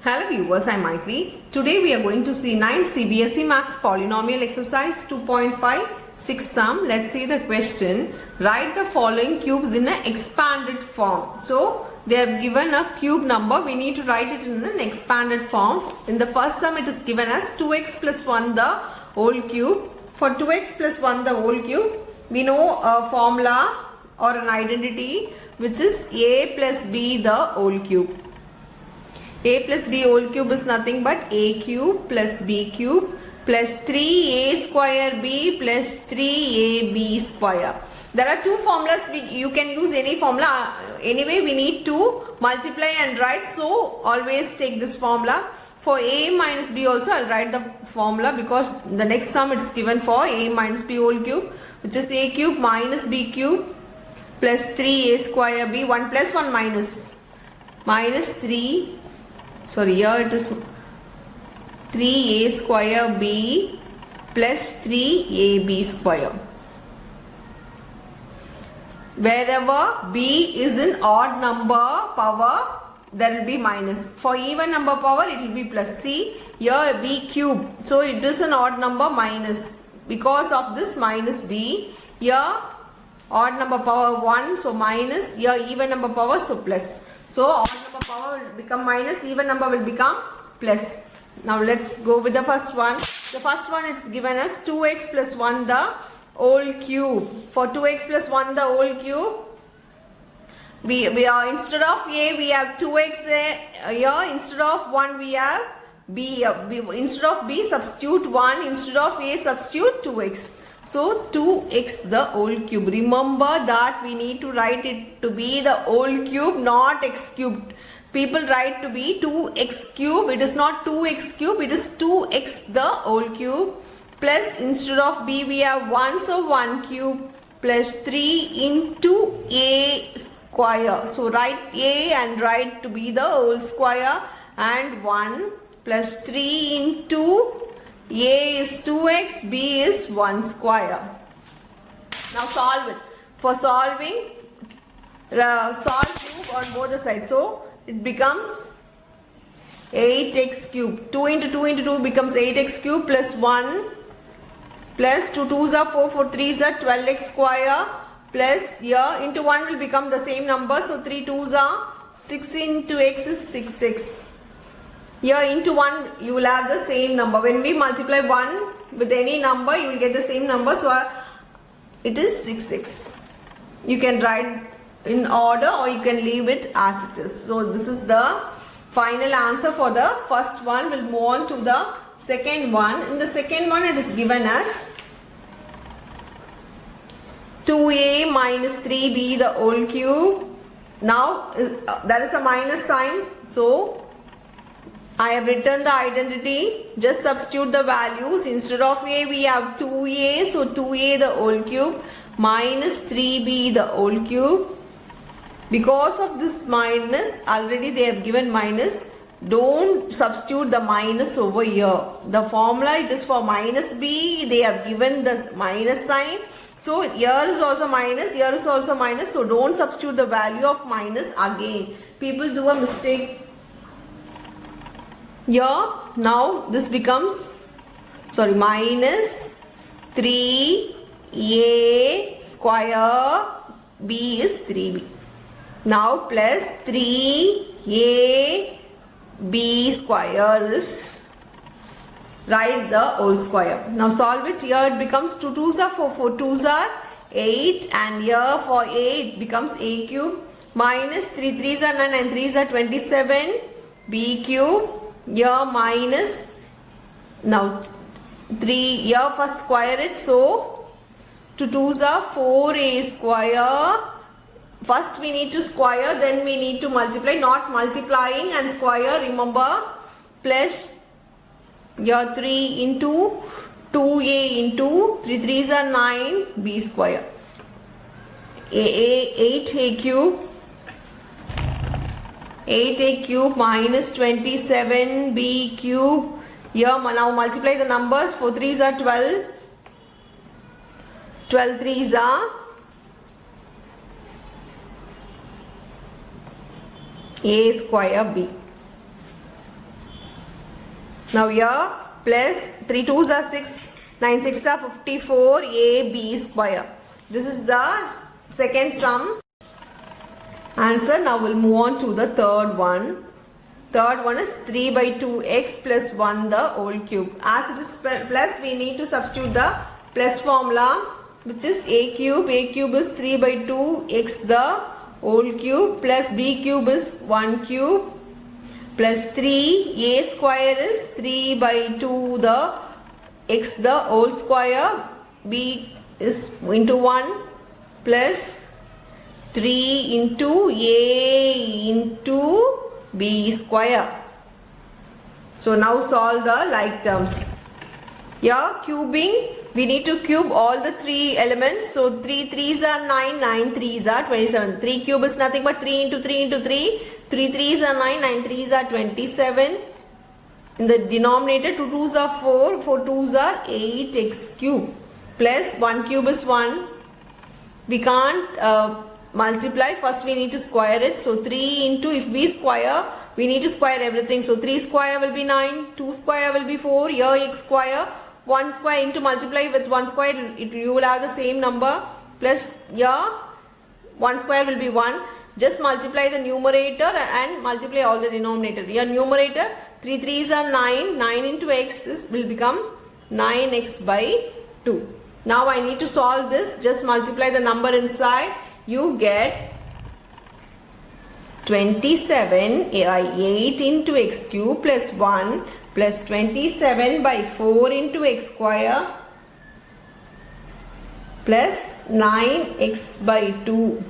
Hello viewers, I'm Maitli. Today we are going to see 9 CBSE Maths Polynomial Exercise 2.5 6 sum. Let's see the question. Write the following cubes in an expanded form. So they have given a cube number. We need to write it in an expanded form. In the first sum it is given as 2x plus 1 the whole cube. For 2x plus 1 the whole cube, we know a formula or an identity which is a plus b the whole cube. A plus b whole cube is nothing but a cube plus b cube plus 3a square b plus 3ab square. There are two formulas. You can use any formula. Anyway, we need to multiply and write. So, always take this formula. For a minus b also, I'll write the formula because the next sum it's given for a minus b whole cube, which is a cube minus b cube plus 3a square b. 1 plus 1 minus 3. Sorry, here it is 3a square b plus 3ab square. Wherever b is in odd number power, there will be minus. For even number power, it will be plus. See, here b cube. So, it is an odd number minus. Because of this minus b, here odd number power 1, so minus, here even number power, so plus. So, odd number power will become minus, even number will become plus. Now, let's go with the first one. The first one it's given as 2x plus 1 the whole cube. For 2x plus 1 the whole cube, we are instead of a we have 2x here, instead of 1 we have b, instead of b substitute 1, instead of a substitute 2x. So 2x the whole cube. Remember that we need to write it to be the whole cube, not x cubed. People write to be 2x cube. It is not 2x cube, it is 2x the whole cube. Plus instead of b we have 1, so 1 cube plus 3 into a square. So write a and write to be the whole square, and 1 plus 3 into a is 2x, b is 1 square. Now solve it. For solving, solve cube on both the sides. So it becomes 8x cube. 2 into 2 into 2 becomes 8x cube plus 1 plus 2 2s are 4, 4 3s are 12x square plus here into 1 will become the same number. So 3 2s are 6 into x is 6x. Here into 1 you will have the same number. When we multiply 1 with any number, you will get the same number. So it is 6x. You can write in order or you can leave it as it is. So this is the final answer for the first one. We'll move on to the second one. In the second one it is given as 2a minus 3b the whole cube. Now there is a minus sign. So I have written the identity, just substitute the values. Instead of a we have 2a, so 2a the whole cube minus 3b the whole cube. Because of this minus, already they have given minus, don't substitute the minus over here. The formula it is for minus b, they have given the minus sign. So here is also minus, here is also minus, so don't substitute the value of minus again. People do a mistake. Here, now this becomes, minus 3a square, b is 3b. Now plus 3a b square is, write the whole square. Now solve it. Here it becomes 2 2s are 4, 4 2s are 8, and here for a it becomes a cube minus 3 3s are 9 and 3s are 27 b cube. Here minus, now 3, here first square it, so 2 2s are 4a square. First we need to square, then we need to multiply, not multiplying and square, remember, plus here 3 into 2a into 3 3s are 9 b square. 8a cube, 8a cube minus 27b cube. Here now multiply the numbers. 4 3s are 12. 12 3s are a square b. Now here plus 3 2s are 6, 9 6 are 54, AB square. This is the second sum answer. Now we'll move on to the third one. Third one is 3 by 2x plus 1 the whole cube. As it is plus, we need to substitute the plus formula, which is a cube. A cube is 3 by 2x the whole cube plus b cube is 1 cube plus 3. A square is 3 by 2 the x the whole square. B is into 1 plus 3 into a into b square. So now solve the like terms. Here cubing, we need to cube all the three elements. So 3 3s are 9, 9 3s are 27. 3 cube is nothing but 3 into 3 into 3. 3 3s are 9, 9 3s are 27. In the denominator 2 2s are 4, 4 2s are 8x cube plus 1 cube is 1. We can't multiply, first we need to square it. So 3 into, if we square, we need to square everything. So 3 square will be 9, 2 square will be 4, here x square, 1 square into multiply with 1 square, you will have the same number, plus here 1 square will be 1. Just multiply the numerator and multiply all the denominator. Here numerator 3 3s are 9, 9 into x will become 9x by 2. Now I need to solve this, just multiply the number inside. You get 27 by 8 into x cube plus 1 plus 27 by 4 into x square plus 9x by 2.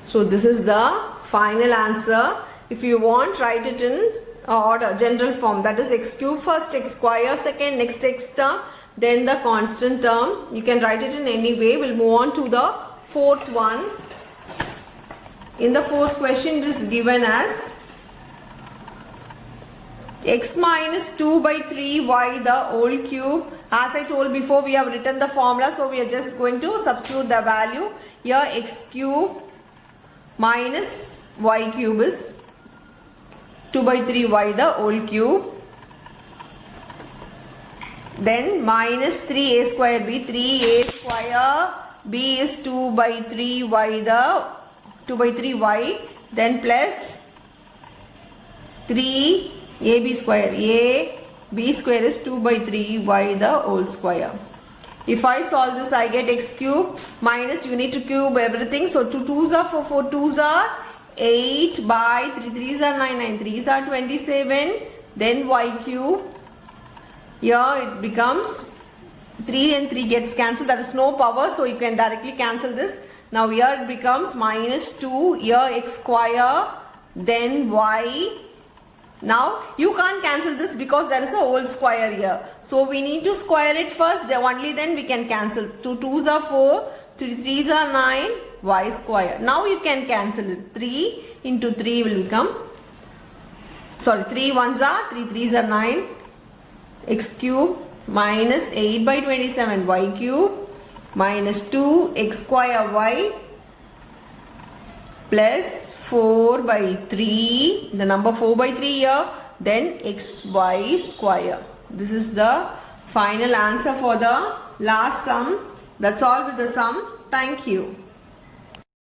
So this is the final answer. If you want, write it in order, general form. That is x cube first, x square second, next x term, then the constant term. You can write it in any way. We'll move on to the fourth one. In the fourth question, it is given as x minus 2 by 3y the whole cube. As I told before, we have written the formula, so we are just going to substitute the value. Here x cube minus y cube is 2 by 3y the whole cube. Then minus 3a square b, 3a square b is 2 by 3y the 2 by 3y, then plus 3 ab square, a b square is 2 by 3y the whole square. If I solve this, I get x cube minus, you need to cube everything. So 2 2s are 4, 4 2s are 8 by 3 3s are 9, 9 3s are 27. Then y cube. Here it becomes 3 and 3 gets cancelled. There is no power, so you can directly cancel this. Now here it becomes minus 2, here x square, then y. Now you can't cancel this because there is a whole square here. So we need to square it first, only then we can cancel. 2 2s are 4, 3 3s are 9, y square. Now you can cancel it. 3 into 3 will become, 3 1s are, 3 3s are 9, x cube minus 8 by 27 y cube minus 2 x square y plus 4 by 3, the number 4 by 3 here, then xy square. This is the final answer for the last sum. That's all with the sum. Thank you.